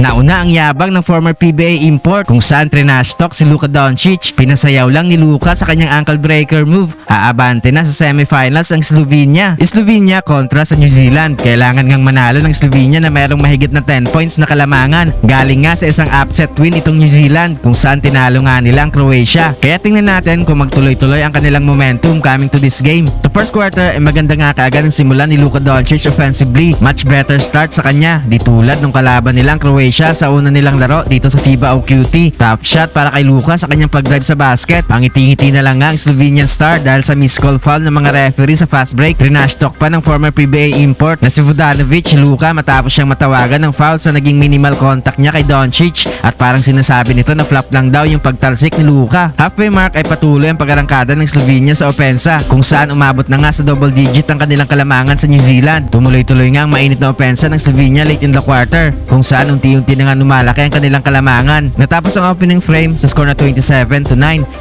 Nauna ang yabang ng former PBA import kung saan trinash talk si Luka Doncic. Pinasayaw lang ni Luka sa kanyang ankle breaker move. Aabante na sa semifinals ang Slovenia. Slovenia kontra sa New Zealand. Kailangan ngang manalo ng Slovenia na mayroong mahigit na 10 points na kalamangan. Galing nga sa isang upset win itong New Zealand kung saan tinalo nga nila ang Croatia. Kaya tingnan natin kung magtuloy-tuloy ang kanilang momentum coming to this game. Sa first quarter ay maganda nga kaagad ang simula ni Luka Doncic offensively. Much better start sa kanya. Di tulad ng kalaban nilang Croatia sa una nilang laro dito sa FIBA OQT. Top shot para kay Luka sa kanyang pag-drive sa basket. Pangiti-ngiti na lang nga ang Slovenian star dahil sa miss call foul ng mga referee sa fast break. Trinash talk pa ng former PBA import na si Vodanovic si Luka matapos siyang matawagan ng foul sa naging minimal contact niya kay Doncic at parang sinasabi nito na flop lang daw yung pagtalsik ni Luka. Halfway mark ay patuloy ang pag-arangkada ng Slovenia sa opensa kung saan umabot na nga sa double digit ang kanilang kalamangan sa New Zealand. Tumuloy-tuloy nga ang mainit na opensa ng Slovenia late in the quarter kung saan unti-unti na nga lumalaki ang kanilang kalamangan. Natapos ang opening frame sa score na 27-9,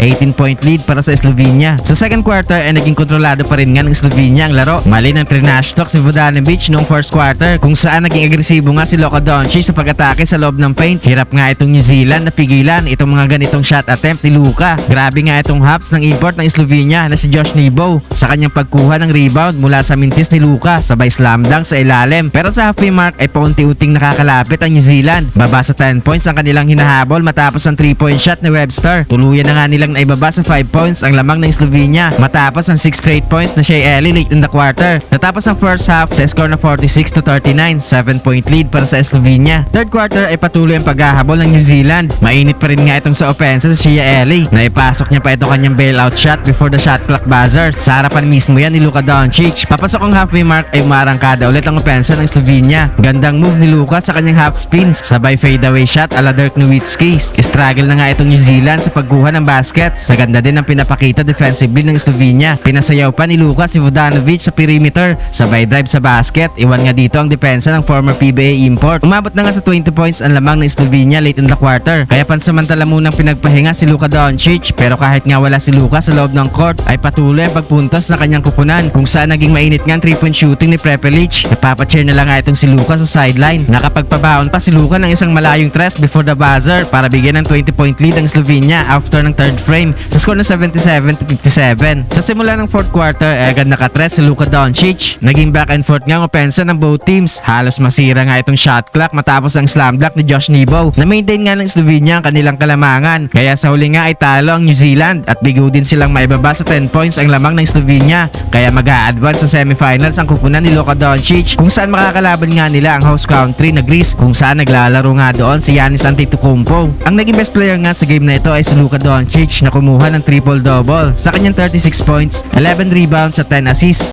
18-point lead para sa Slovenia. Sa second quarter ay naging kontrolado pa rin nga ng Slovenia ang laro. Mali ng trinash talk si Vodanovic noong first quarter kung saan naging agresibo nga si Luka Doncic sa pag-atake sa loob ng paint. Hirap nga itong New Zealand na pigilan itong mga ganitong shot attempt ni Luka. Grabe nga itong hops ng import ng Slovenia na si Josh Nebo sa kanyang pagkuha ng rebound mula sa mintis ni Luka sabay slam dunk sa ilalim. Pero sa halfway mark ay paunti-unting nakakalapit ang New Zealand. Baba sa 10 points ang kanilang hinahabol matapos ang 3-point shot ni Webster. Tuluyan na nga nilang naibaba sa 5 points ang lamang ng Slovenia matapos ang 6 straight points na Shea Ellie late in the quarter. Natapos ang first half sa score na 46-39, 7-point lead para sa Slovenia. Third quarter ay patuloy ang paghahabol ng New Zealand. Mainit pa rin nga itong sa opensa sa Shea Ellie. Naipasok niya pa itong kanyang bailout shot before the shot clock buzzer. Sa harapan mismo yan ni Luka Doncic. Papasok ang halfway mark ay umarangkada ulit ang opensa ng Slovenia. Gandang move ni Luka sa kanyang half spin sabay fadeaway shot ala Dirk Nowitzki. Struggle na nga itong New Zealand sa pagkuha ng basket. Sa ganda din ang pinapakita defensively ng Slovenia. Pinasayaw pa ni Luka si Vodanovic sa perimeter. Sabay drive sa basket. Iwan nga dito ang depensa ng former PBA import. Umabot na nga sa 20 points ang lamang ng Slovenia late in the quarter. Kaya pansamantala munang pinagpahinga si Luka Doncic. Pero kahit nga wala si Luka sa loob ng court ay patuloy ang pagpuntos sa kanyang kupunan kung saan naging mainit nga ang 3-point shooting ni Prepelic. Napapacheer na lang nga itong si Luka sa sideline. Nakapagpabaon pa si Luka ng isang malayong tres before the buzzer para bigyan ng 20-point lead ang Slovenia after ng third frame sa score na 77-57. Sa simula ng fourth quarter ay agad nakatres si Luka Doncic. Naging back and forth nga ang opensa ng both teams. Halos masira nga itong shot clock matapos ang slam dunk ni Josh Nebo. Na-maintain nga ng Slovenia ang kanilang kalamangan. Kaya sa huli nga ay talo ang New Zealand at bigo din silang maibaba sa 10 points ang lamang ng Slovenia. Kaya mag-a-advance sa semifinals ang kupunan ni Luka Doncic kung saan makakalaban nga nila ang host country na Greece kung saan naglalaro nga doon si Giannis Antetokounmpo. Ang naging best player nga sa game na ito ay si Luka Doncic na kumuha ng triple-double sa kanyang 36 points, 11 rebounds at 10 assists.